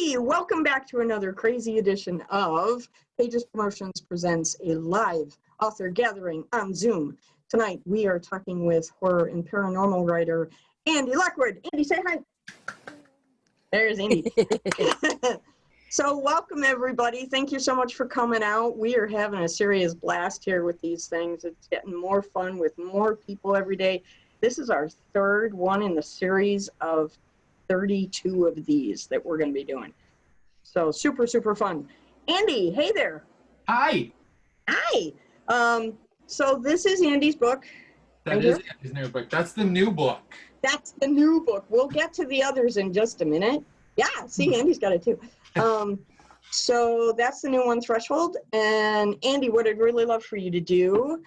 Hey, welcome back to another crazy edition of Pages Promotions presents a live author gathering on Zoom. Tonight we are talking with horror and paranormal writer Andy Lockwood. Andy, say hi. There's Andy. So welcome everybody. Thank you so much for coming out. We are having a serious blast here with these things. It's getting more fun with more people every day. This is our third one in the series of 32 of these that we're going to be doing. So super, super fun. Andy, hey there. Hi. Hi. So this is Andy's book. That is Andy's new book. That's the new book. That's the new book. We'll get to the others in just a minute. Yeah, see, Andy's got it too. So that's the new one, Threshold. And Andy, what I'd really love for you to do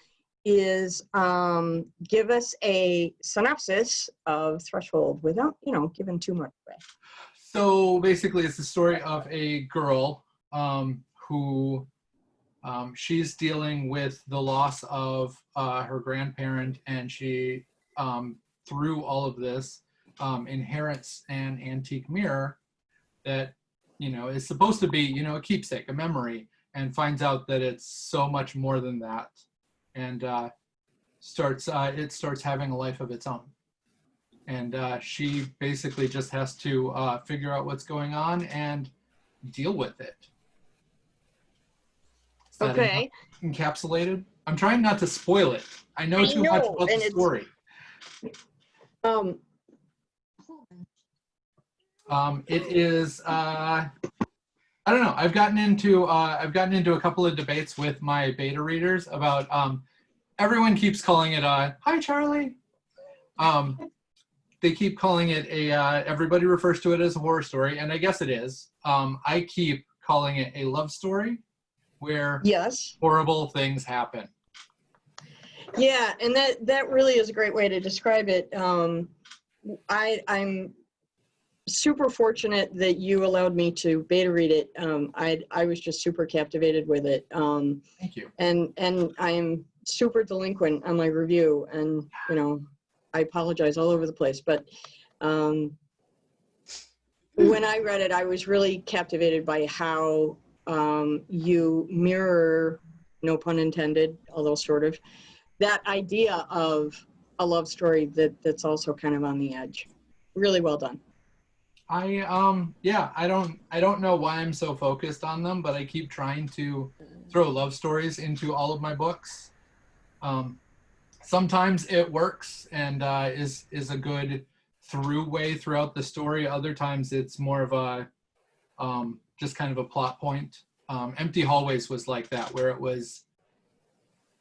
is give us a synopsis of Threshold without, giving too much away. So basically it's the story of a girl who she's dealing with the loss of her grandparent, and she, through all of this, inherits an antique mirror that, is supposed to be, a keepsake, a memory, and finds out that it's so much more than that. And it starts having a life of its own. And she basically just has to figure out what's going on and deal with it. Is that Okay. Encapsulated? I'm trying not to spoil it. I know too much about the story. It is. I don't know. I've gotten into a couple of debates with my beta readers about. Everyone keeps calling it "Hi, Charlie." They keep calling it a. Everybody refers to it as a horror story, and I guess it is. I keep calling it a love story, where horrible things happen. Yeah, and that really is a great way to describe it. I'm super fortunate that you allowed me to beta read it. I was just super captivated with it. Thank you. And I'm super delinquent on my review, and I apologize all over the place, but when I read it, I was really captivated by how you mirror, no pun intended, although sort of, that idea of a love story that's also kind of on the edge. Really well done. I don't know why I'm so focused on them, but I keep trying to throw love stories into all of my books. Sometimes it works and is a good through way throughout the story. Other times it's more of a just kind of a plot point. Empty Hallways was like that, where it was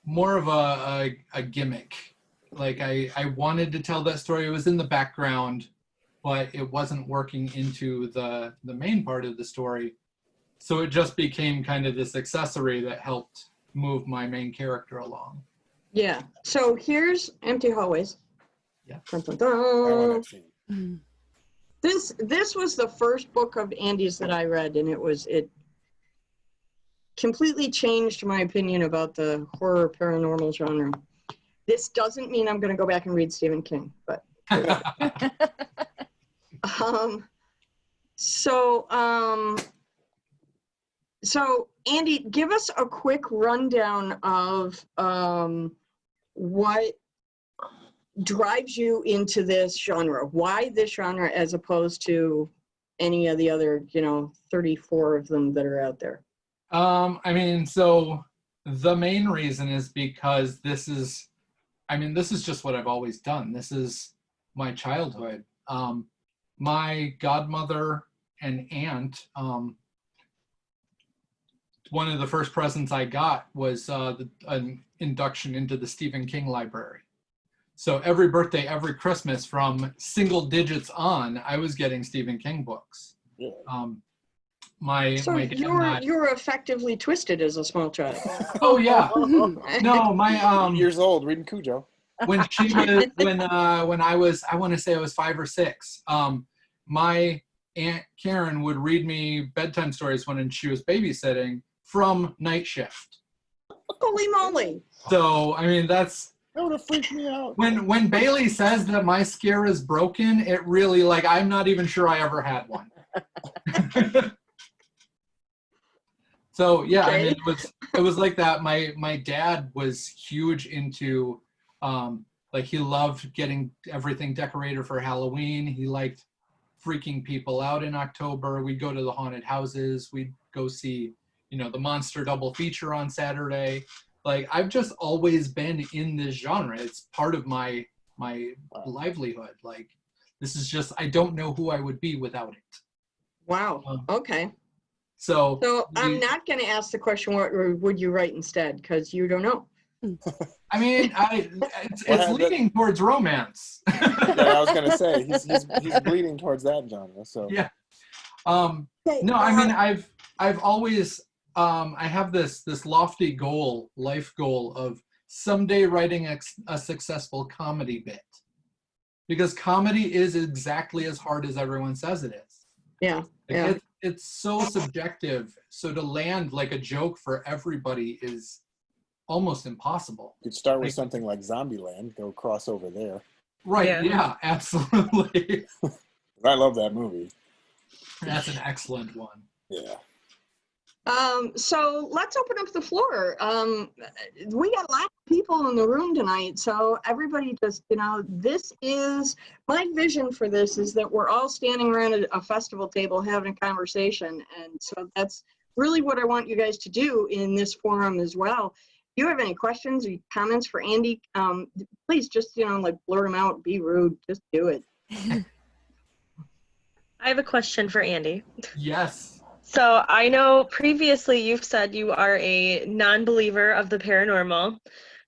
more of a gimmick. Like I wanted to tell that story. It was in the background, but it wasn't working into the main part of the story. So it just became kind of this accessory that helped move my main character along. Yeah. So here's Empty Hallways. Yeah. Dun, dun, dun. This was the first book of Andy's that I read, and it completely changed my opinion about the horror paranormal genre. This doesn't mean I'm going to go back and read Stephen King, but so Andy, give us a quick rundown of what drives you into this genre. Why this genre as opposed to any of the other, 34 of them that are out there? So the main reason is because this is just what I've always done. This is my childhood. My godmother and aunt, one of the first presents I got was an induction into the Stephen King library. So every birthday, every Christmas, from single digits on, I was getting Stephen King books. You were effectively twisted as a small child. Oh yeah. No, my years old reading Cujo. When I want to say I was 5 or 6. My Aunt Karen would read me bedtime stories when she was babysitting from Night Shift. Holy moly! So that would have freaked me out. When Bailey says that my scare is broken, it really, I'm not even sure I ever had one. So yeah, I Okay. mean, it was like that. My dad was huge into, like he loved getting everything decorated for Halloween. He liked freaking people out in October. We'd go to the haunted houses. We'd go see, the monster double feature on Saturday. Like I've just always been in this genre. It's part of my livelihood. Like this is just, I don't know who I would be without it. Wow. Okay. So I'm not going to ask the question, what would you write instead? Because you don't know. I mean, it's leaning towards romance. Yeah, I was gonna say he's bleeding towards that genre. So Yeah. No, I mean, I've always I have this lofty life goal of someday writing a successful comedy bit, because comedy is exactly as hard as everyone says it is. Yeah. It's so subjective. So to land like a joke for everybody is almost impossible. you'd start with something like Zombieland, go cross over there. Right. Yeah, absolutely. I love that movie. That's an excellent one. Yeah. So let's open up the floor. We got a lot of people in the room tonight, so everybody just, this is, my vision for this is that we're all standing around a festival table having a conversation, and so that's really what I want you guys to do in this forum as well. If you have any questions or comments for Andy, please just, blurt them out, be rude, just do it. I have a question for Andy. Yes. So I know previously you've said you are a non-believer of the paranormal.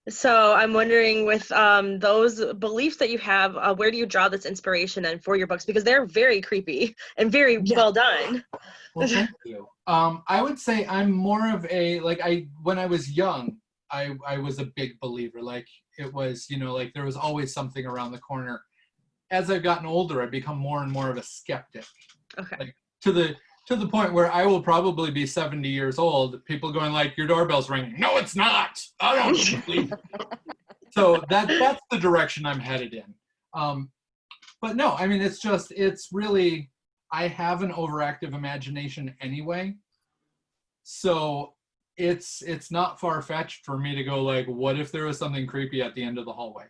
So I'm wondering, with those beliefs that you have, where do you draw this inspiration then for your books? Because they're very creepy and very well done. Well, thank you. I would say I'm more of a, when I was young, I was a big believer. Like it was, like there was always something around the corner. As I've gotten older, I've become more and more of a skeptic. Okay. Like to the point where I will probably be 70 years old, people going like, your doorbell's ringing. No, it's not. I don't believe it. So that's the direction I'm headed in. But no, I mean, it's really, I have an overactive imagination anyway. So it's not far-fetched for me to go like, what if there was something creepy at the end of the hallway?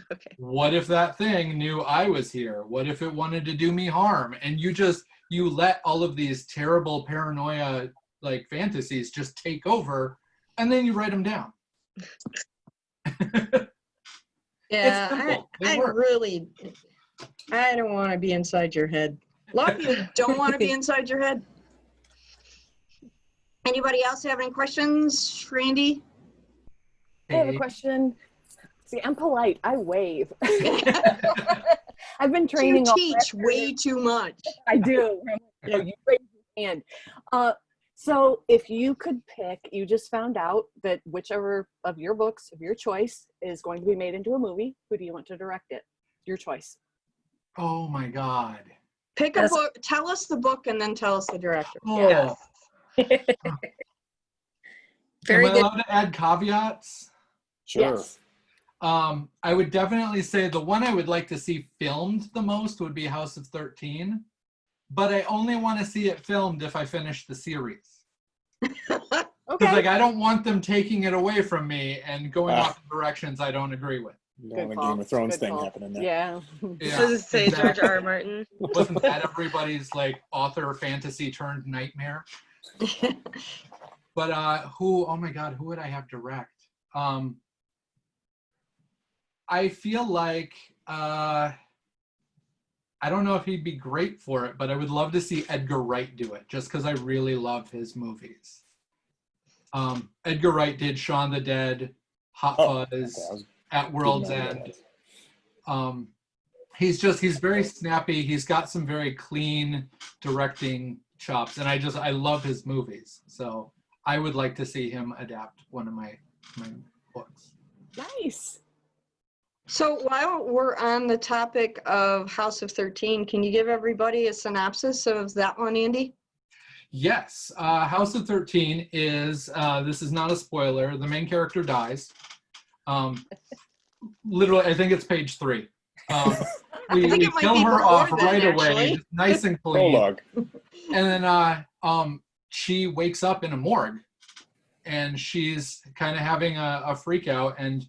Okay. What if that thing knew I was here? What if it wanted to do me harm? And you let all of these terrible paranoia like fantasies just take over, and then you write them down. Yeah, I don't want to be inside your head. Lockwood, don't want to be inside your head. Anybody else have any questions for Andy? I have a question. See, I'm polite. I wave. I've been training. You teach way too much. I do. You raise your hand. So if you could pick, you just found out that whichever of your books of your choice is going to be made into a movie. Who do you want to direct it? Your choice. Oh my God. Pick a book. Tell us the book and then tell us the director. Oh. Yeah. Very Am I good. allowed to add caveats? Sure. Yes. I would definitely say the one I would like to see filmed the most would be House of 13, but I only want to see it filmed if I finish the series. Because Okay. I don't want them taking it away from me and going off in directions I don't agree with. You don't want a Game of Thrones thing happening there. Yeah. Yeah, Does it say exactly. George R.R. Martin? Wasn't that everybody's like author fantasy turned nightmare? But oh my God, who would I have direct? I feel like I don't know if he'd be great for it, but I would love to see Edgar Wright do it, just because I really love his movies. Edgar Wright did Shaun the Dead, Hot Fuzz, At World's End. He's very snappy. He's got some very clean directing chops, and I love his movies. So I would like to see him adapt one of my books. Nice. So while we're on the topic of House of 13, can you give everybody a synopsis of that one, Andy? Yes. House of 13 is, this is not a spoiler, the main character dies. Literally, I think it's page 3. we think it might kill be her before off then, right away, actually. just nice and clean. Prologue. And then she wakes up in a morgue, and she's kind of having a freak out, and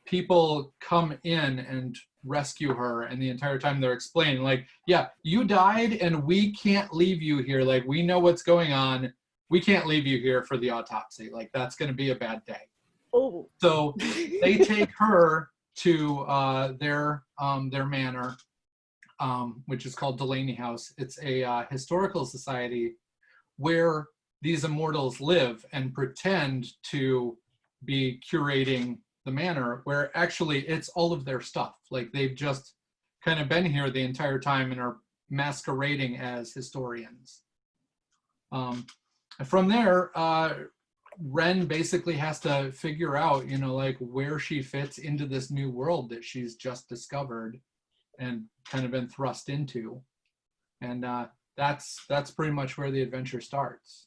people come in and rescue her, and the entire time they're explaining, like, yeah, you died and we can't leave you here. Like, we know what's going on. We can't leave you here for the autopsy. Like, that's going to be a bad day. Oh. So they take her to their manor, which is called Delaney House. It's a historical society where these immortals live and pretend to be curating the manor, where actually it's all of their stuff. Like, they've just kind of been here the entire time and are masquerading as historians. And from there, Ren basically has to figure out, like, where she fits into this new world that she's just discovered and kind of been thrust into. And that's pretty much where the adventure starts.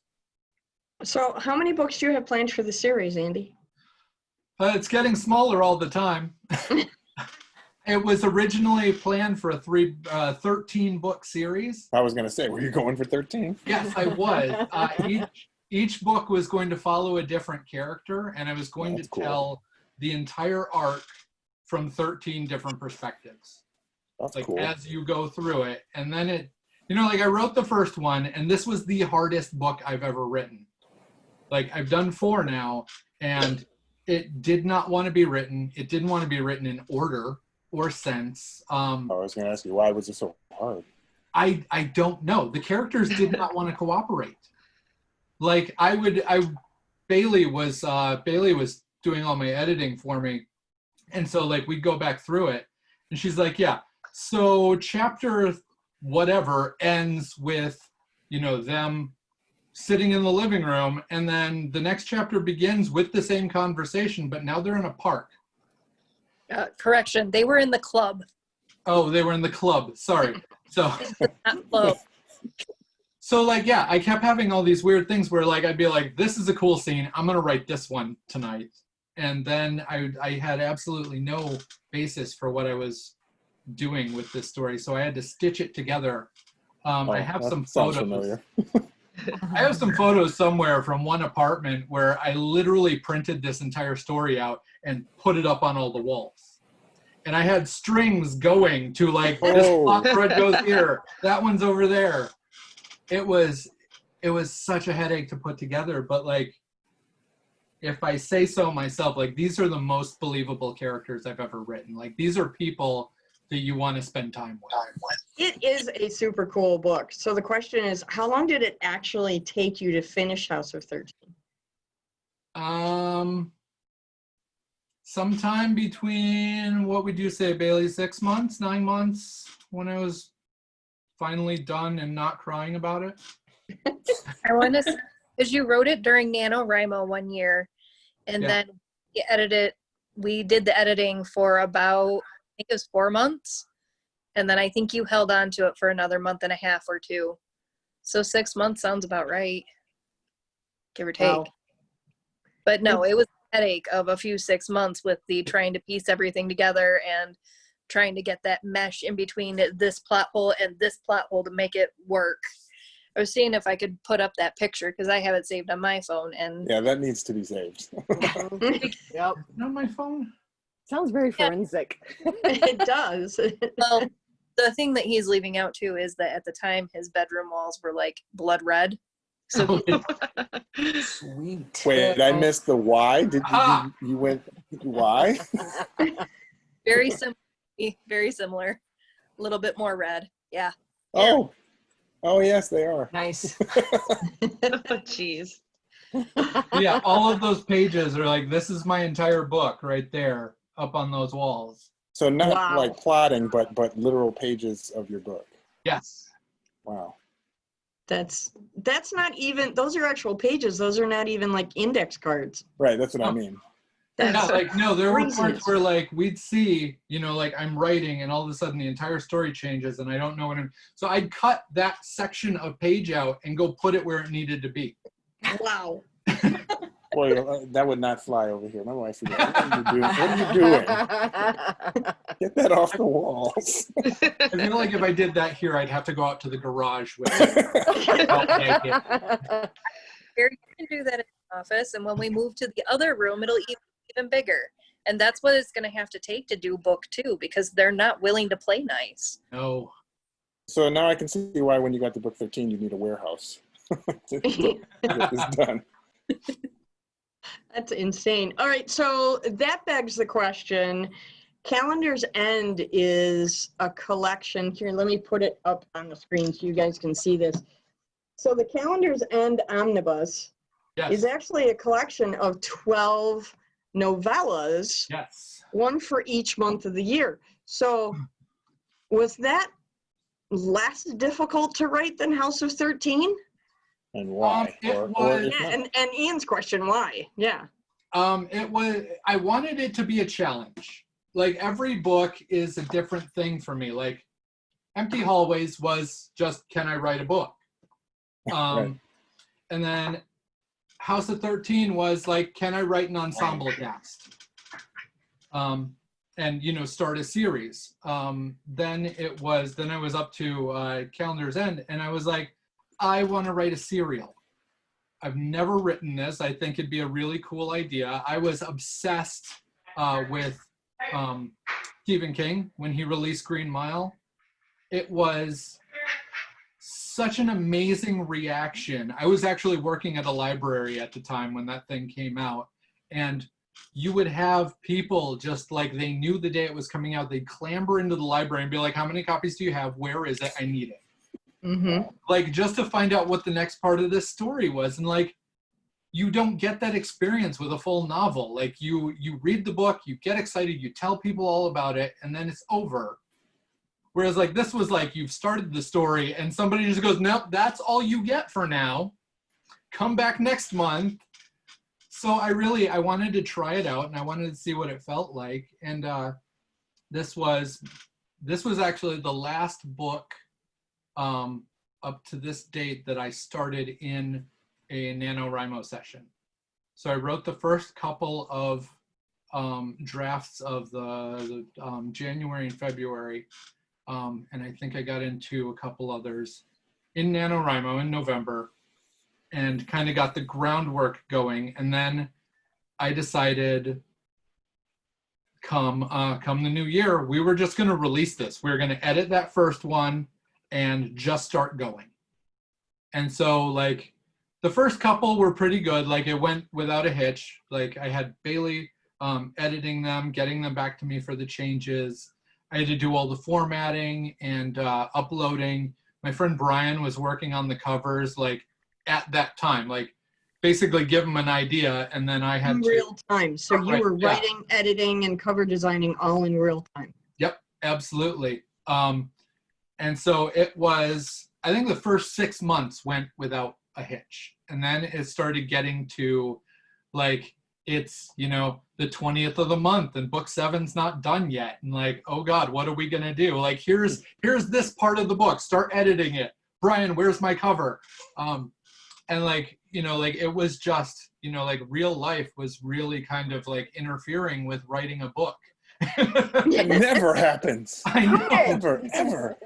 So how many books do you have planned for the series, Andy? It's getting smaller all the time. It was originally planned for a 13-book series. I was going to say, were you going for 13? Yes, I was. Each book was going to follow a different character, and I was going to tell the entire arc from 13 different perspectives. That's like, cool. as you go through it. And then it, like, I wrote the first one, and this was the hardest book I've ever written. Like, I've done 4 now, and it did not want to be written. It didn't want to be written in order or sense. I was going to ask you, why was it so hard? I don't know. The characters did not want to cooperate. Like, Bailey was doing all my editing for me. And so, like, we'd go back through it, and she's like, yeah, so chapter whatever ends with, them sitting in the living room, and then the next chapter begins with the same conversation, but now they're in a park. Correction, they were in the club. Oh, they were in the club. Sorry. So, Not flow. so like, yeah, I kept having all these weird things where, like, I'd be like, this is a cool scene. I'm going to write this one tonight. And then I had absolutely no basis for what I was doing with this story. So I had to stitch it together. I have some sounds photos. familiar. I have some photos somewhere from one apartment where I literally printed this entire story out and put it up on all the walls. And I had strings going to, like, this plot thread goes here, that one's over there. It was such a headache to put together, but, like, if I say so myself, like, these are the most believable characters I've ever written. Like, these are people that you want to spend time with. It is a super cool book. So the question is, how long did it actually take you to finish House of 13? Sometime between, what would you say, Bailey, 6 months, 9 months, when I was finally done and not crying about it. I want to, because you wrote it during NaNoWriMo one year, and then you edited. We did the editing for about, I think it was 4 months, and then I think you held on to it for another month and a half or 2. So 6 months sounds about right, give or take. Wow. But no, it was a headache of a few 6 months with the trying to piece everything together and trying to get that mesh in between this plot hole and this plot hole to make it work. I was seeing if I could put up that picture because I have it saved on my phone. And yeah, that needs to be saved. Yep. On my phone? Sounds very forensic. It does. well, the thing that he's leaving out too is that at the time his bedroom walls were like blood red. So Sweet. Wait, I missed the why. Did you went why? very similar, a little bit more red. Yeah. Oh yes, they are. Nice. Jeez. Yeah, all of those pages are like, this is my entire book right there up on those walls. So not Wow. like plotting, but literal pages of your book. Yes. Wow. That's not even, those are actual pages. Those are not even like index cards. Right, that's what I Oh. mean. Yeah, like, no, there were crazy. parts where, like, we'd see, like, I'm writing and all of a sudden the entire story changes and I don't know what so I'd cut that section of page out and go put it where it needed to be. Wow. Boy, that would not fly over here. My wife would go, what are you doing? What are you doing? Get that off the walls. I feel like if I did that here, I'd have to go out to the garage with it. Here, you can do that in the office, and when we move to the other room, it'll be even bigger. And that's what it's going to have to take to do book 2, because they're not willing to play nice. No. So now I can see why when you got to book 13, you need a warehouse to get this done. That's insane. All right, so that begs the question. Calendar's End is a collection. Here, let me put it up on the screen so you guys can see this. So the Calendar's End Omnibus is actually a collection of 12 novellas, one for each month of the year. So was that less difficult to write than House of 13? And why? And Ian's question, why? Yeah. It was, I wanted it to be a challenge. Like every book is a different thing for me. Like Empty Hallways was just, can I write a book? Right. And then House of 13 was like, can I write an ensemble cast? And, you know, start a series. Then I was up to Calendar's End, and I was like, I want to write a serial. I've never written this. I think it'd be a really cool idea. I was obsessed with Stephen King when he released Green Mile. It was such an amazing reaction. I was actually working at a library at the time when that thing came out, and you would have people just like, they knew the day it was coming out, they'd clamber into the library and be like, how many copies do you have? Where is it? I need it. Like, just to find out what the next part of this story was. And like, you don't get that experience with a full novel. Like you read the book, you get excited, you tell people all about it, and then it's over. Whereas like this was like, you've started the story and somebody just goes, nope, that's all you get for now. Come back next month. So I wanted to try it out, and I wanted to see what it felt like. And this was actually the last book up to this date that I started in a NaNoWriMo session. So I wrote the first couple of drafts of the January and February, and I think I got into a couple others in NaNoWriMo in November, and kind of got the groundwork going. And then I decided, come the new year, we were just going to release this. We were going to edit that first one and just start going. And so like the first couple were pretty good. Like it went without a hitch. Like I had Bailey editing them, getting them back to me for the changes. I had to do all the formatting and uploading. My friend Brian was working on the covers like at that time, like basically give him an idea, and then I had real time. So you were writing, editing, and cover designing all in real time. Yep, absolutely. And so it was, I think the first 6 months went without a hitch. And then it started getting to like, it's, you know, the 20th of the month and book 7's not done yet. And like, oh God, what are we going to do? Like, here's this part of the book, start editing it. Brian, where's my cover? And like, you know, like it was just, you know, like real life was really kind of like interfering with writing a book. It never happens. I know. Never, ever.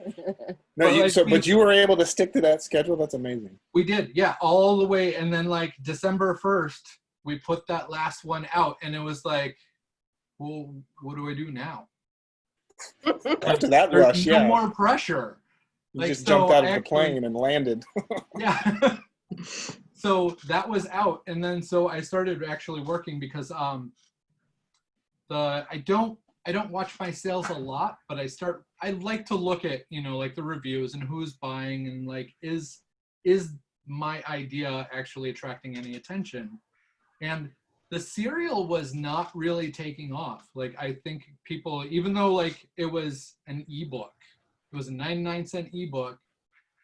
No, Well, but you were able to stick to that schedule. That's amazing. We did, yeah, all the way. And then like December 1st, we put that last one out, and it was like, well, what do I do now? After that There's rush, no yeah. more pressure. You Like, just so jumped out of I the plane and landed. Yeah. So that was out, and then so I started actually working because I don't watch my sales a lot, but I like to look at, you know, like the reviews and who's buying, and like is my idea actually attracting any attention? And the serial was not really taking off. Like I think people, even though like it was an ebook, it was a 99-cent ebook,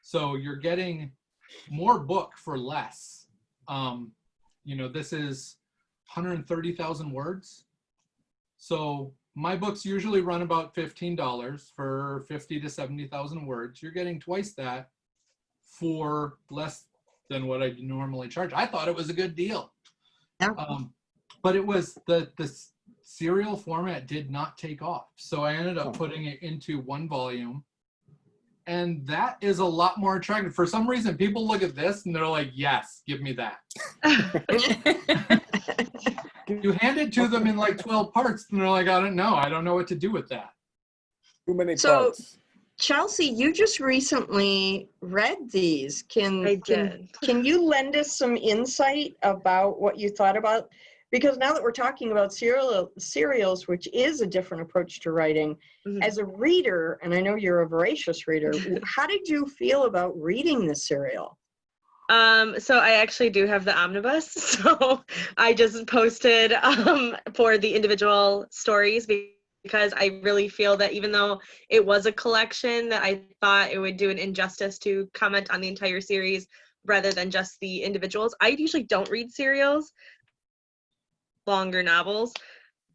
so you're getting more book for less. You know, this is 130,000 words. So my books usually run about $15 for 50 to 70,000 words. You're getting twice that for less than what I normally charge. I thought it was a good deal. Yeah. But it was the serial format did not take off. So I ended up putting it into one volume. And that is a lot more attractive. For some reason, people look at this and they're like, yes, give me that. You hand it to them in like 12 parts and they're like, I don't know what to do with that. Too many So, parts. Chelsea, you just recently read these. I did. Can you lend us some insight about what you thought about? Because now that we're talking about serials, which is a different approach to writing, Mhm. as a reader, and I know you're a voracious reader, how did you feel about reading the serial? So I actually do have the omnibus. So I just posted for the individual stories because I really feel that even though it was a collection, that I thought it would do an injustice to comment on the entire series rather than just the individuals. I usually don't read serials, longer novels.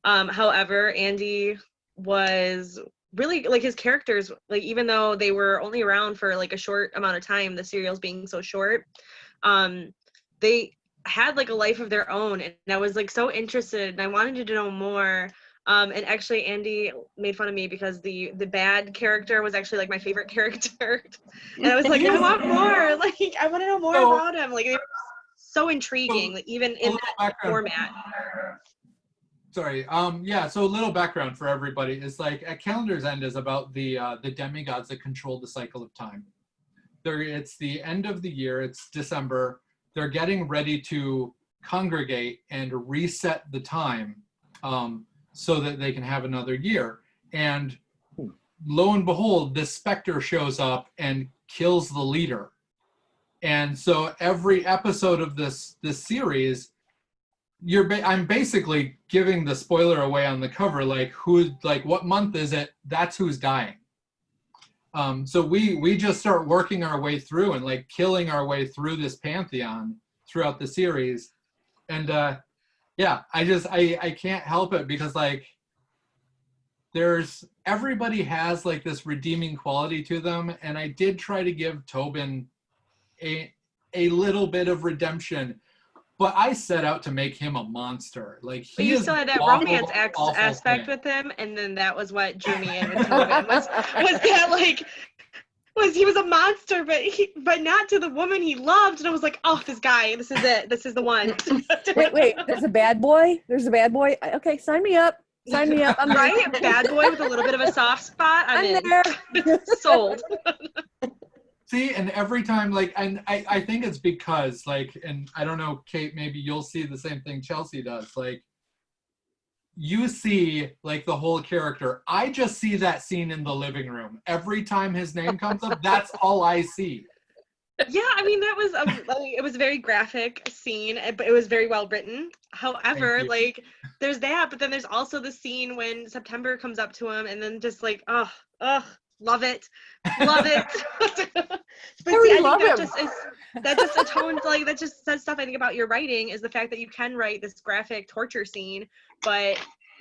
However, Andy was really like his characters, like even though they were only around for like a short amount of time, the serials being so short, they had like a life of their own, and I was like so interested and I wanted to know more. And actually Andy made fun of me because the bad character was actually like my favorite character. And I was like, I want more, like I want to know more about him. Like they were so intriguing, like, even in that format. Sorry. Yeah. So a little background for everybody is like at Calendar's End is about the demigods that control the cycle of time. It's the end of the year. It's December. They're getting ready to congregate and reset the time so that they can have another year. And lo and behold, this specter shows up and kills the leader. And so every episode of this series, I'm basically giving the spoiler away on the cover, like what month is it? That's who's dying. So we just start working our way through and like killing our way through this pantheon throughout the series. And yeah, I can't help it because like everybody has like this redeeming quality to them. And I did try to give Tobin a little bit of redemption. But I set out to make him a monster. Like But you still had that romance aspect with him, and then that was what drew me in with Tobin. Was that like he was a monster, but not to the woman he loved, and I was like, oh, this guy, this is it, this is the one. Wait, there's a bad boy. Okay, sign me up. I'm right, a bad boy with a little bit of a soft spot. I'm in. there. Sold. See, and every time, like, and I think it's because, like, and I don't know, Kate, maybe you'll see the same thing Chelsea does. Like, you see, like, the whole character. I just see that scene in the living room. Every time his name comes up, that's all I see. Yeah, I mean, that was, it was a very graphic scene, but it was very well written. However, like, there's that, but then there's also the scene when September comes up to him, and then just like, love it. But see, I think that just atones, like, that just says stuff I think about your writing, is the fact that you can write this graphic torture scene, but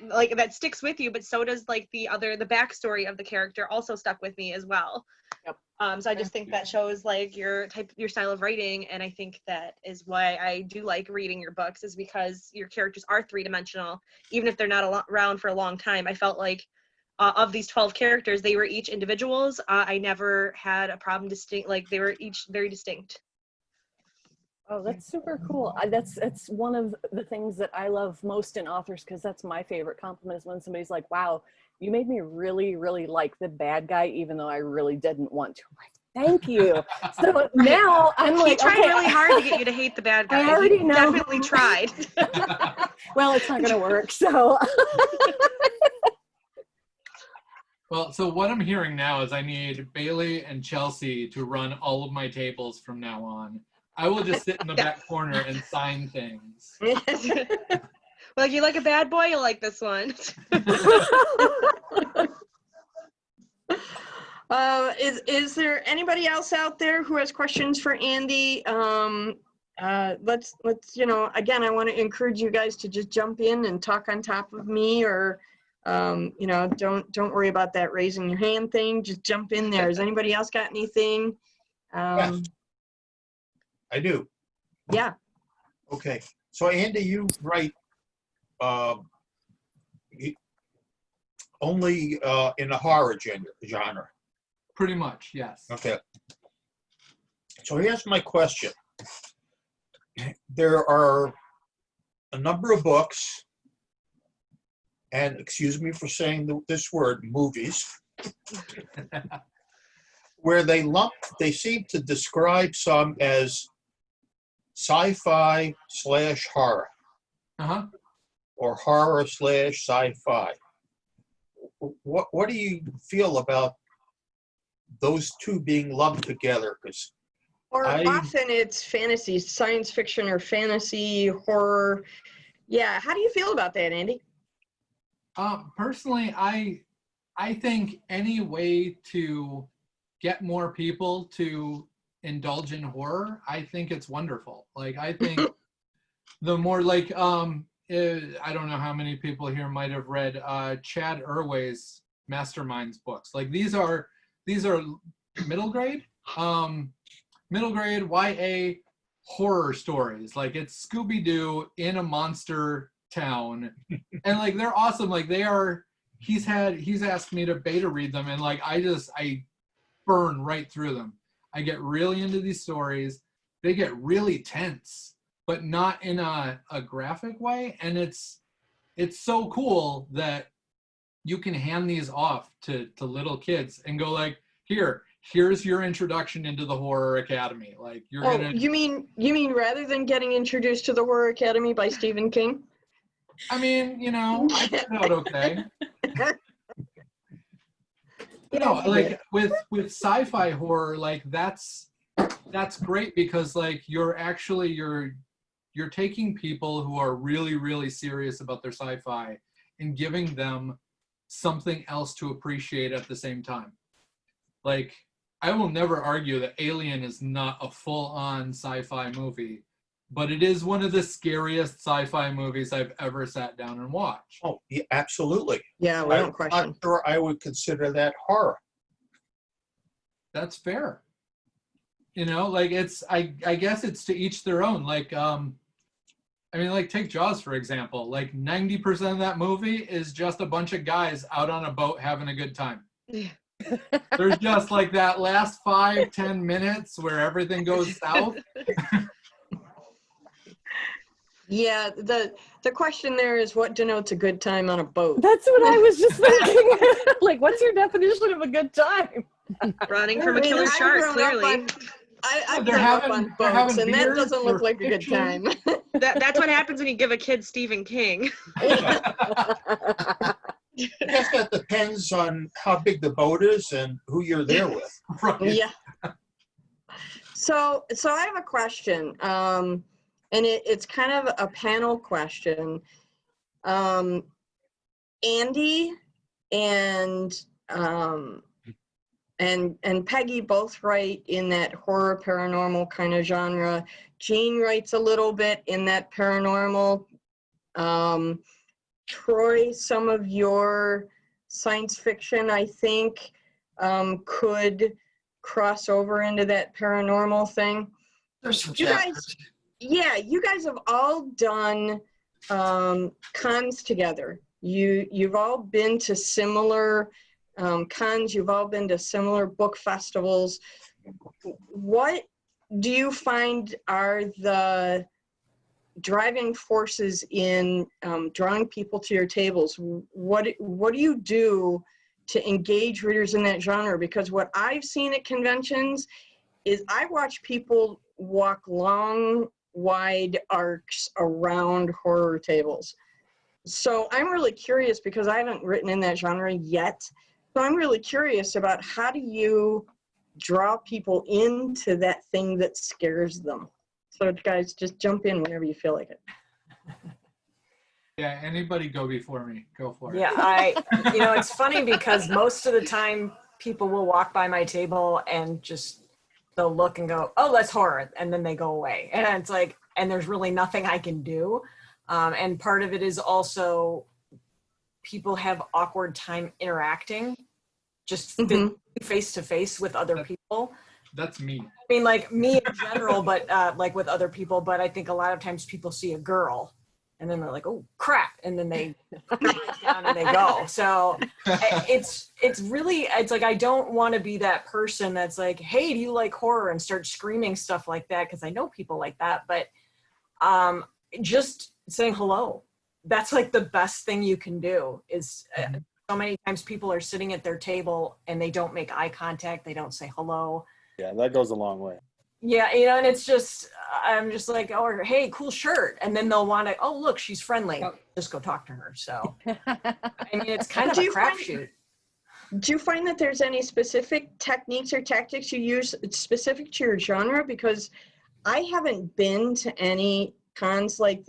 like that sticks with you, but so does like the backstory of the character also stuck with me as well. Yep. So I just think that shows like your style of writing, and I think that is why I do like reading your books, is because your characters are three-dimensional, even if they're not around for a long time. I felt like of these 12 characters, they were each individuals. I never had a problem like they were each very distinct. Oh, that's super cool. That's one of the things that I love most in authors, because that's my favorite compliment, is when somebody's like, wow, you made me really, really like the bad guy, even though I really didn't want to. Like, thank you. So now I'm like, he tried really hard to get you to hate the bad guy. I already know. Definitely tried. Well, it's not going to work. So. Well, so what I'm hearing now is I need Bailey and Chelsea to run all of my tables from now on. I will just sit in the back corner and sign things. Well, if you like a bad boy, you'll like this one. Is there anybody else out there who has questions for Andy? Let's again, I want to encourage you guys to just jump in and talk on top of me, or don't worry about that raising your hand thing. Just jump in there. Has anybody else got anything? Yes. I do. Yeah. Okay. So Andy, you write only in the horror genre. Pretty much, yes. Okay. So here's my question. There are a number of books, and excuse me for saying this word, movies, where they seem to describe some as sci-fi / horror, or horror / sci-fi. What do you feel about those two being lumped together? Because Or often it's fantasy, science fiction or fantasy, horror. Yeah, how do you feel about that, Andy? Personally, I think any way to get more people to indulge in horror, I think it's wonderful. Like, I think the more, like, I don't know how many people here might have read Chad Irway's Masterminds books. Like, these are middle grade YA horror stories. Like, it's Scooby-Doo in a monster town, and like they're awesome. Like, he's asked me to beta read them, and like I burn right through them. I get really into these stories. They get really tense, but not in a graphic way, and it's so cool that you can hand these off to little kids and go like, here's your introduction into the Horror Academy. Like, you're gonna. You mean rather than getting introduced to the Horror Academy by Stephen King? I mean, I turned out okay. No, like with sci-fi horror, like that's great, because like you're taking people who are really, really serious about their sci-fi and giving them something else to appreciate at the same time. Like, I will never argue that Alien is not a full-on sci-fi movie, but it is one of the scariest sci-fi movies I've ever sat down and watched. Oh, yeah, absolutely. Yeah, without question. I'm not sure I would consider that horror. That's fair. Like, I guess it's to each their own. Like, I mean, like, take Jaws, for example. Like, 90% of that movie is just a bunch of guys out on a boat having a good time. Yeah. There's just like that last 5-10 minutes where everything goes south. Yeah, the question there is, what denotes a good time on a boat? That's what I was just thinking. Like, what's your definition of a good time? Running from a killer shark, clearly. I've grown up on boats, and that doesn't look like a good time. That's what happens when you give a kid Stephen King. I guess that depends on how big the boat is and who you're there with. Right. Yeah. So I have a question, and it's kind of a panel question. Andy and Peggy both write in that horror paranormal kind of genre. Jean writes a little bit in that paranormal. Troy, some of your science fiction, I think, could cross over into that paranormal thing. There's some You chapters. you guys have all done cons together. You've all been to similar cons. You've all been to similar book festivals. What do you find are the driving forces in drawing people to your tables? What do you do to engage readers in that genre? Because what I've seen at conventions is I watch people walk long, wide arcs around horror tables. So I'm really curious, because I haven't written in that genre yet. So I'm really curious about, how do you draw people into that thing that scares them? So guys, just jump in whenever you feel like it. Yeah, anybody go before me. Go for it. Yeah, it's funny because most of the time people will walk by my table and just, they'll look and go, oh, that's horror. And then they go away. And it's like, and there's really nothing I can do. And part of it is also people have awkward time interacting just face to face with other people. That's me. I mean, like me in general, but like with other people. But I think a lot of times people see a girl, and then they're like, "Oh crap!" and then they lie down and they go. So it's really it's like I don't want to be that person that's like, "Hey, do you like horror?" and start screaming stuff like that, because I know people like that. But just saying hello, that's like the best thing you can do. Is so many times people are sitting at their table and they don't make eye contact, they don't say hello. Yeah, that goes a long way. Yeah, you know, and it's just, I'm just like, oh, hey, cool shirt. And then they'll want to, oh, look, she's friendly. Just go talk to her. So, I mean, it's kind of a crapshoot. Do you find that there's any specific techniques or tactics you use specific to your genre? Because I haven't been to any cons like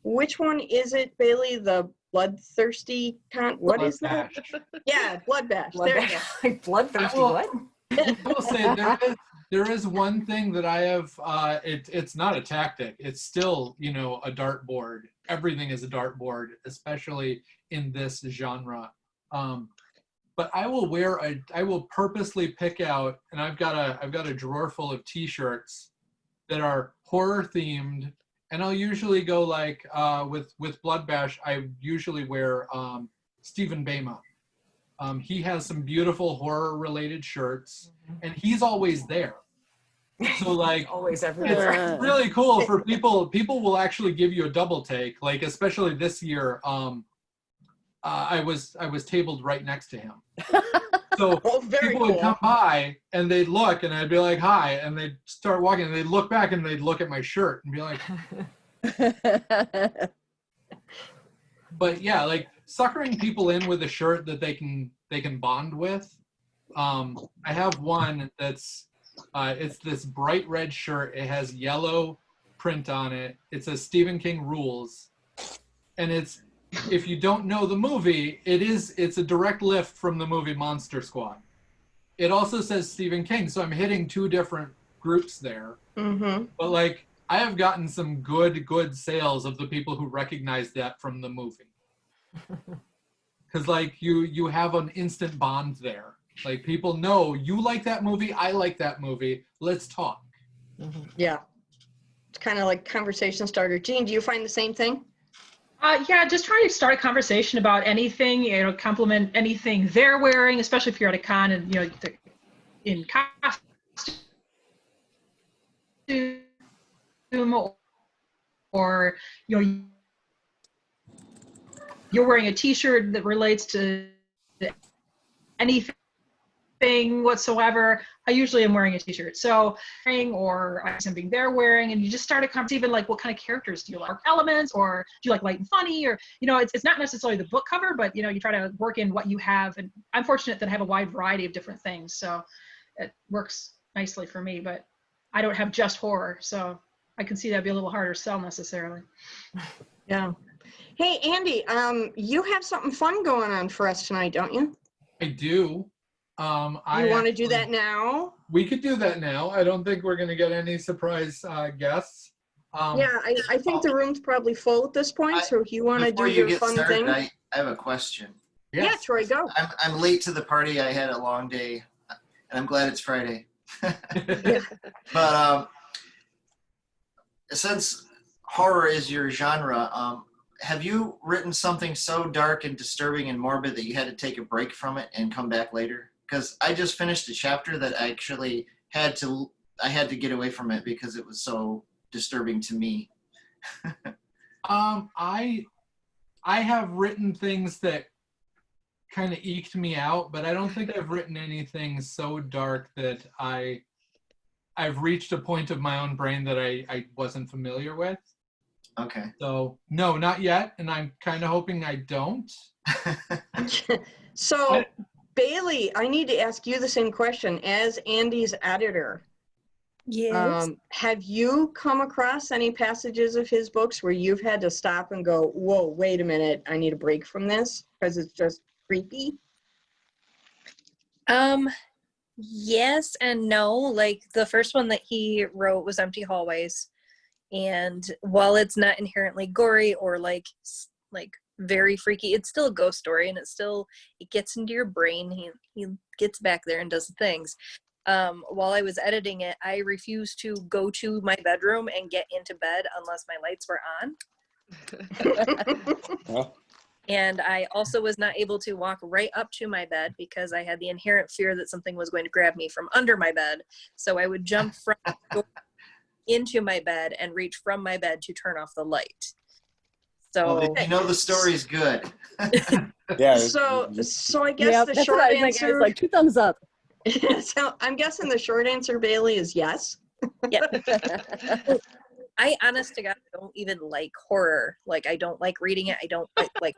which one is it, Bailey? The bloodthirsty con? What is that? Yeah, blood bash. There you go. Like bloodthirsty, what? I will say there is one thing that I have. It's not a tactic. It's still, you know, a dartboard. Everything is a dartboard, especially in this genre. But I will purposely pick out, and I've got a drawer full of T-shirts that are horror themed, and I'll usually go like with Blood Bash. I usually wear Stephen Bema. He has some beautiful horror-related shirts, and he's always there. So like, always everywhere. It's really cool for people. People will actually give you a double take. Like especially this year, I was tabled right next to him. So people would come by and they'd look, and I'd be like, "Hi," and they'd start walking, and they'd look back and they'd look at my shirt and be like. But yeah, like suckering people in with a shirt that they can bond with. I have one that's it's this bright red shirt. It has yellow print on it. It says Stephen King Rules, and it's, if you don't know the movie, it's a direct lift from the movie Monster Squad. It also says Stephen King, so I'm hitting two different groups there. Mm-hmm. But like, I have gotten some good sales of the people who recognize that from the movie. Because like you have an instant bond there. Like people know you like that movie, I like that movie. Let's talk. Mm-hmm. Yeah, it's kind of like conversation starter. Jean, do you find the same thing? Yeah, just trying to start a conversation about anything, you know, compliment anything they're wearing, especially if you're at a con and, you know, in costume, or, you know, you're wearing a t-shirt that relates to anything whatsoever. I usually am wearing a t-shirt. So, or something they're wearing, and you just start a conversation, even like, what kind of characters do you like? Elements, or do you like light and funny? Or, you know, it's not necessarily the book cover, but, you know, you try to work in what you have. And I'm fortunate that I have a wide variety of different things. So it works nicely for me, but I don't have just horror. So I can see that'd be a little harder to sell necessarily. Yeah. Hey, Andy, you have something fun going on for us tonight, don't you? I do. You want to do that now? We could do that now. I don't think we're going to get any surprise guests. Yeah, I think the room's probably full at this point, so if you want to do your fun thing. I have a question. Yes. Yeah, Troy, go. I'm late to the party. I had a long day, and I'm glad it's Friday. But since horror is your genre, have you written something so dark and disturbing and morbid that you had to take a break from it and come back later? Because I just finished a chapter that I actually had to get away from it because it was so disturbing to me. I have written things that kind of eked me out, but I don't think I've written anything so dark that I've reached a point of my own brain that I wasn't familiar with. Okay. So no, not yet, and I'm kind of hoping I don't. So, Bailey, I need to ask you the same question. As Andy's editor, Yes. have you come across any passages of his books where you've had to stop and go, whoa, wait a minute, I need a break from this because it's just creepy? Yes and no. Like the first one that he wrote was Empty Hallways. And while it's not inherently gory or like very freaky, it's still a ghost story, and it gets into your brain. He gets back there and does things. while I was editing it, I refused to go to my bedroom and get into bed unless my lights were on. Well, And I also was not able to walk right up to my bed because I had the inherent fear that something was going to grab me from under my bed. So I would jump from the door into my bed and reach from my bed to turn off the light. So you know the story's good. yeah. So I guess Yeah, the that's short what I was thinking. answer. It's like 2 thumbs up. So I'm guessing the short answer, Bailey, is yes. yeah. I honest to God don't even like horror. Like I don't like reading it. I don't like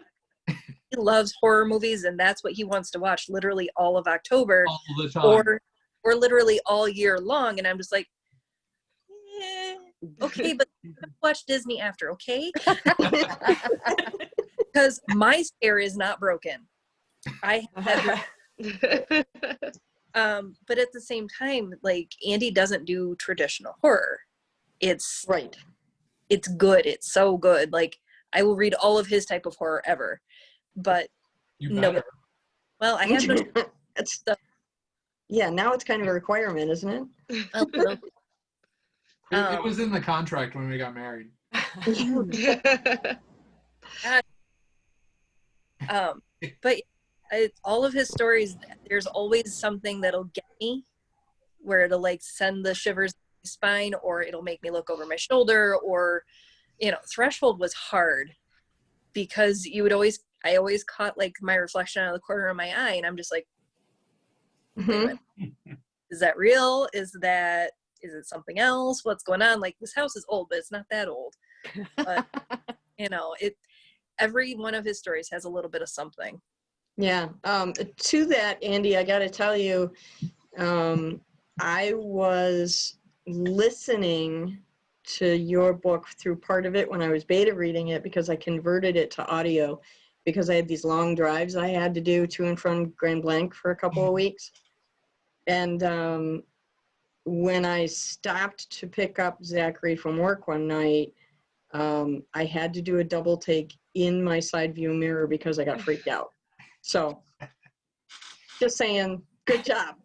he loves horror movies and that's what he wants to watch literally all of October All the time. or literally all year long. And I'm just like, okay, but watch Disney after, okay? Because my scare is not broken. I have but at the same time, like Andy doesn't do traditional horror. It's Right. It's good. It's so good. Like I will read all of his type of horror ever. But You no. better. Well, I have those That's stuff. yeah. Now it's kind of a requirement, isn't it? It was in the contract when we got married. But all of his stories, there's always something that'll get me, where it'll like send the shivers down my spine, or it'll make me look over my shoulder, or Threshold was hard because I always caught like my reflection out of the corner of my eye, and I'm just like, wait a minute. Is that real? Is it something else? What's going on? Like this house is old, but it's not that old. But every one of his stories has a little bit of something. Yeah. To that, Andy, I got to tell you, I was listening to your book through part of it when I was beta reading it because I converted it to audio because I had these long drives I had to do to and from Grand Blanc for a couple of weeks. And when I stopped to pick up Zachary from work one night, I had to do a double take in my side view mirror because I got freaked out. So just saying, good job.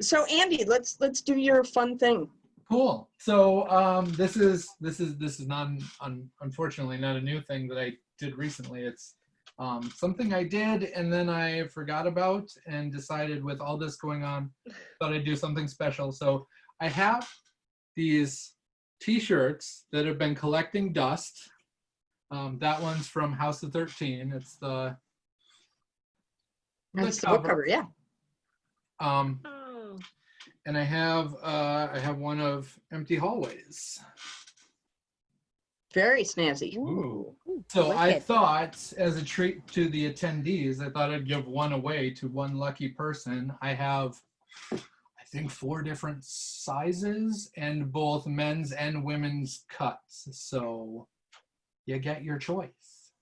So Andy, let's do your fun thing. Cool. So this is not unfortunately not a new thing that I did recently. It's something I did and then I forgot about and decided with all this going on, thought I'd do something special. So I have these t-shirts that have been collecting dust. That one's from House of 13. It's the That's the book cover, yeah. And I have one of Empty Hallways. Very snazzy. Ooh. So I thought, as a treat to the attendees, I thought I'd give one away to one lucky person. I have, I think, 4 different sizes and both men's and women's cuts. So you get your choice.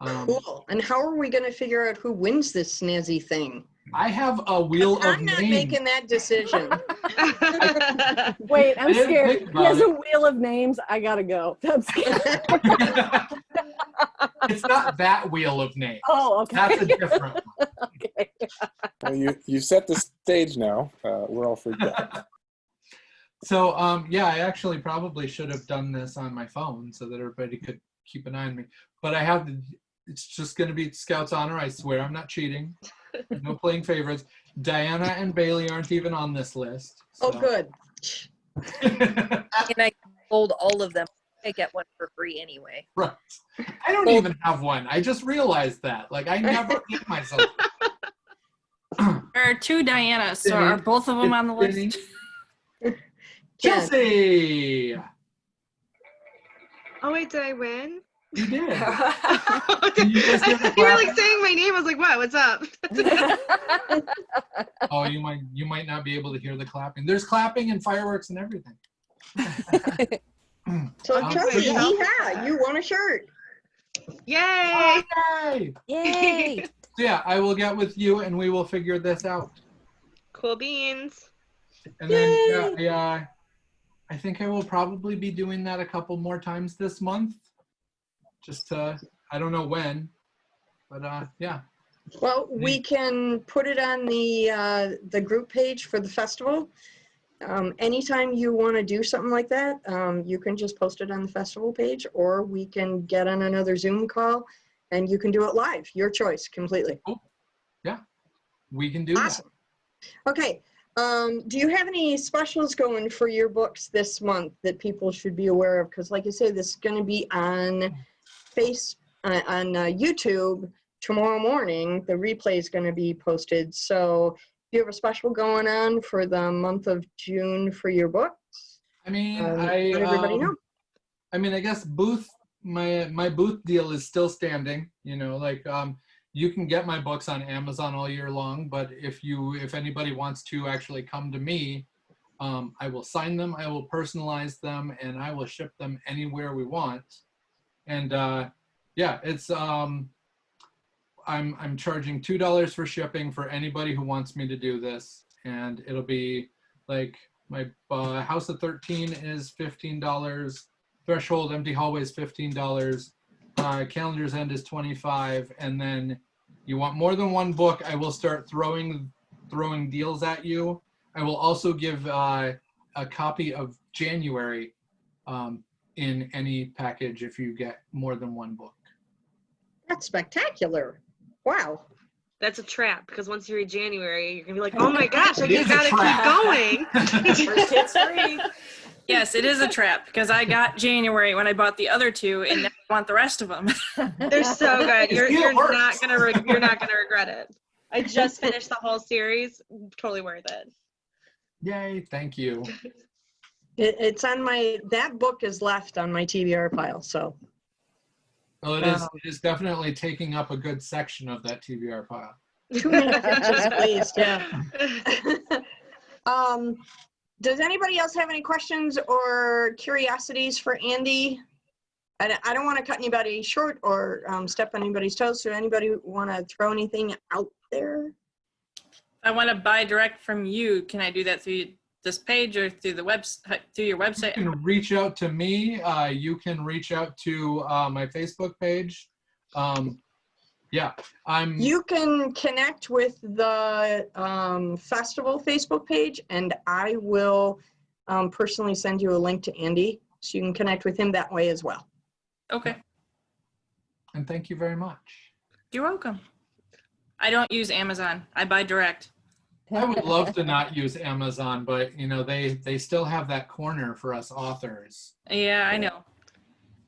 Cool. And how are we going to figure out who wins this snazzy thing? I have a wheel of I'm not names. making that decision. Wait, I'm scared. think He about has it. a wheel of names. I gotta go. I'm scared. It's not that wheel of names. Oh, okay. That's a different one. Okay. Well, you set the stage now. We're all freaked out. So, yeah, I actually probably should have done this on my phone so that everybody could keep an eye on me. But I have to, it's just going to be Scout's honor. I swear I'm not cheating. No playing favorites. Diana and Bailey aren't even on this list. Oh, good. And I sold all of them. I get one for free anyway. Right. I don't even have one. I just realized that. Like, I never give myself. There are 2 Dianas, so are both of them on the list? Chelsea! Oh wait, did I win? You did. You were like saying my name. I was like, what? What's up? Oh, you might not be able to hear the clapping. There's clapping and fireworks and everything. So Chelsea, yeah, you won a shirt. Yay! Yay! Yay! So yeah, I will get with you and we will figure this out. Cool beans. And then I think I will probably be doing that a couple more times this month. Just to, I don't know when, but yeah. Well, we can put it on the group page for the festival. Anytime you want to do something like that, you can just post it on the festival page, or we can get on another Zoom call and you can do it live. Your choice completely. Cool. Yeah, we can do Awesome. Okay. Do you have any specials going for your books this month that people should be aware of? Because like I say, this is going to be on YouTube tomorrow morning. The replay is going to be posted. So do you have a special going on for the month of June for your books? I mean, Let everybody know. I mean, I guess my booth deal is still standing, you know, like, you can get my books on Amazon all year long, but if anybody wants to actually come to me, I will sign them, I will personalize them, and I will ship them anywhere we want. And yeah, it's I'm charging $2 for shipping for anybody who wants me to do this, and it'll be like my House of 13 is $15, Threshold Empty Hallway is $15, Calendar's End is $25, and then you want more than one book, I will start throwing deals at you. I will also give a copy of January in any package if you get more than one book. That's spectacular. Wow. That's a trap, because once you read January, you're gonna be like, oh my gosh, I It just is a gotta trap. keep going. First hit's free. Yes, it is a trap because I got January when I bought the other two, and now I want the rest of them. They're so good. You're It works. not gonna regret it. I just finished the whole series. Totally worth it. Yay, thank you. It's on that book is left on my TBR pile, so. Well, it is definitely taking up a good section of that TBR pile. Too many pictures, please, yeah. Does anybody else have any questions or curiosities for Andy? I don't want to cut anybody short or step on anybody's toes, so anybody want to throw anything out there? I want to buy direct from you. Can I do that through this page or through the through your website? You can reach out to me. You can reach out to my Facebook page. Yeah, You can connect with the festival Facebook page, and I will personally send you a link to Andy, so you can connect with him that way as well. Okay. And thank you very much. You're welcome. I don't use Amazon. I buy direct. I would love to not use Amazon, but you know they still have that corner for us authors. Yeah, I know.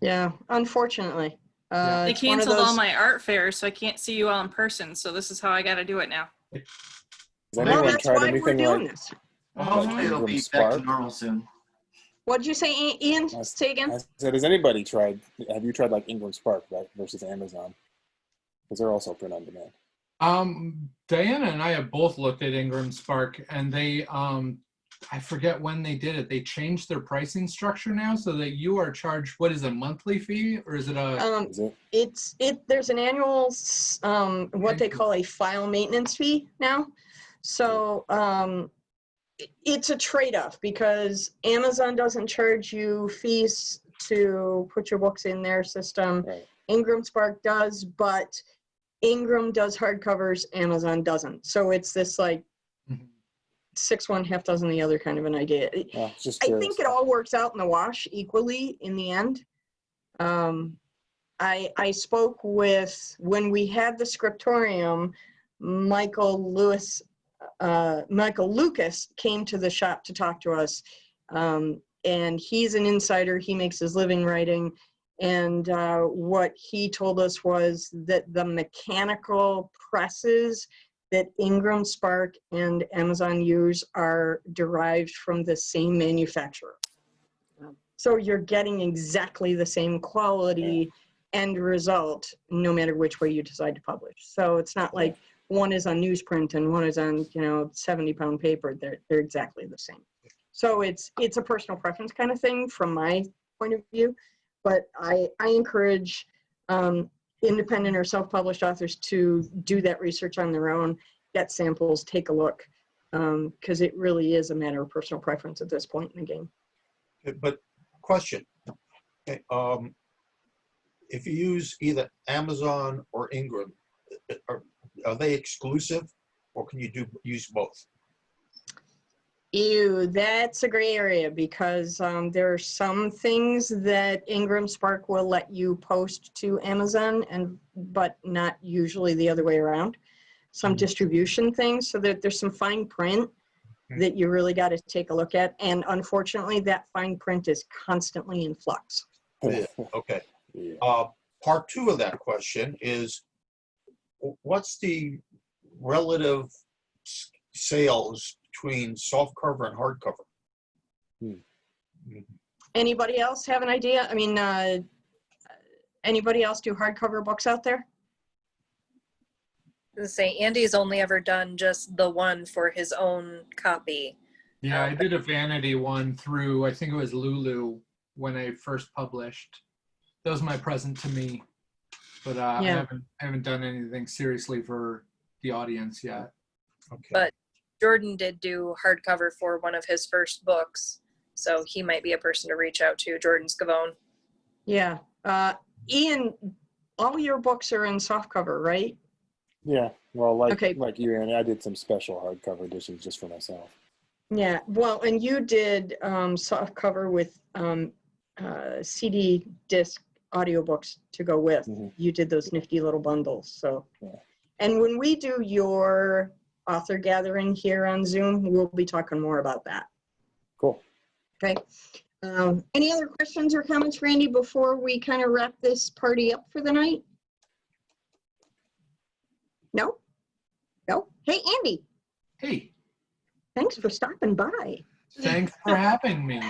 Yeah, unfortunately. They It's one of canceled all those- my art fairs, so I can't see you all in person. So this is how I got to do it now. Has Well, anyone that's tried why we're anything doing like this. Hopefully it'll be back to normal soon. What'd you say, Ian? Say again. I said, has anybody tried, have you tried like Ingram Spark versus Amazon? Because they're also print on demand. Diana and I have both looked at Ingram Spark, and they I forget when they did it. They changed their pricing structure now so that you are charged, what is a monthly fee, or is it a? Is it? There's an annual what they call a file maintenance fee now. So it's a trade-off because Amazon doesn't charge you fees to put your books in their system. Right. Ingram Spark does, but Ingram does hardcovers, Amazon doesn't. So it's this like 6 one, half dozen the other kind of an idea. Just I curious. think it all works out in the wash equally in the end. I spoke with, when we had the scriptorium, Michael Lucas came to the shop to talk to us. And he's an insider. He makes his living writing. And what he told us was that the mechanical presses that Ingram Spark and Amazon use are derived from the same manufacturer. So you're getting exactly the same quality end result, no matter which way you decide to publish. So it's not like one is on newsprint and one is on 70-pound paper. They're exactly the same. So it's a personal preference kind of thing from my point of view. But I encourage independent or self-published authors to do that research on their own, get samples, take a look, because it really is a matter of personal preference at this point in the game. But question, okay, if you use either Amazon or Ingram, are they exclusive, or can you use both? Ew, that's a gray area because there are some things that Ingram Spark will let you post to Amazon, but not usually the other way around. Some distribution things, so that there's some fine print that you really got to take a look at. And unfortunately, that fine print is constantly in flux. Yeah. Okay. Yeah. Part two of that question is, what's the relative sales between softcover and hardcover? Anybody else have an idea? I mean, anybody else do hardcover books out there? Say Andy's only ever done just the one for his own copy. Yeah, I did a vanity one through, I think it was Lulu when I first published. That was my present to me, but Yeah. I haven't done anything seriously for the audience yet. Okay. But Jordan did do hardcover for one of his first books, so he might be a person to reach out to, Jordan Scavone. Yeah. Ian, all your books are in softcover, right? Yeah. Well, like Okay. like you, Annie, I did some special hardcover editions just for myself. Yeah. Well, and you did softcover with CD disc audiobooks to go with. You did those nifty little bundles. So, Yeah. And when we do your author gathering here on Zoom, we'll be talking more about that. Cool. Okay. Any other questions or comments, Randy, before we kind of wrap this party up for the night? No? No? Hey, Andy. Hey, Thanks for stopping by. thanks for having me.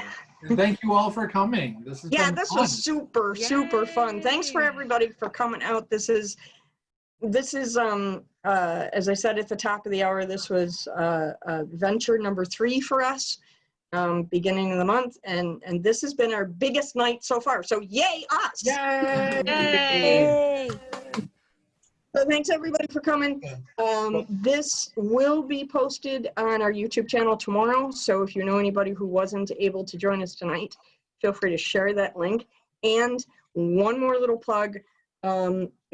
And thank you all for coming. This has Yeah, been this fun. was super, super fun. Thanks for everybody for coming out. This is as I said at the top of the hour, this was venture number 3 for us, beginning of the month, and this has been our biggest night so far. So yay us! Yay! Yay! So thanks everybody for coming. This will be posted on our YouTube channel tomorrow. So if you know anybody who wasn't able to join us tonight, feel free to share that link. And one more little plug.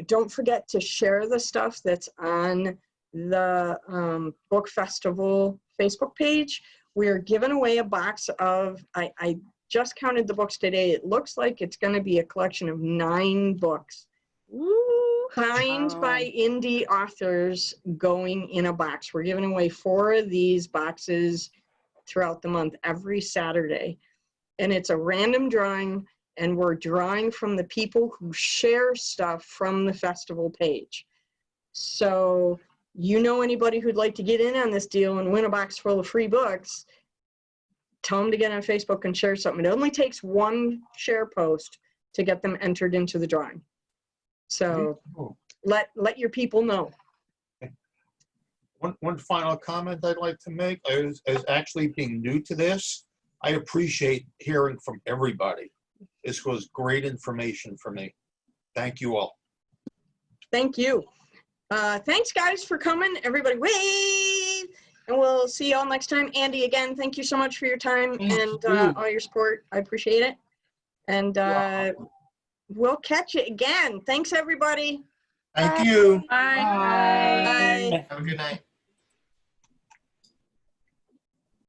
Don't forget to share the stuff that's on the book festival Facebook page. We're giving away a box of, I just counted the books today. It looks like it's going to be a collection of 9 books. Signed by indie authors going in a box. We're giving away 4 of these boxes throughout the month, every Saturday. And it's a random drawing, and we're drawing from the people who share stuff from the festival page. So you know anybody who'd like to get in on this deal and win a box full of free books, tell them to get on Facebook and share something. It only takes 1 share post to get them entered into the drawing. So let your people know. One final comment I'd like to make is actually being new to this, I appreciate hearing from everybody. This was great information for me. Thank you all. Thank you. Thanks, guys, for coming. Everybody wave. And we'll see you all next time. Andy, again, thank you so much for your time and all your support. I appreciate it. And we'll catch you again. Thanks, everybody. Thank you. Bye. Bye. Have a good night.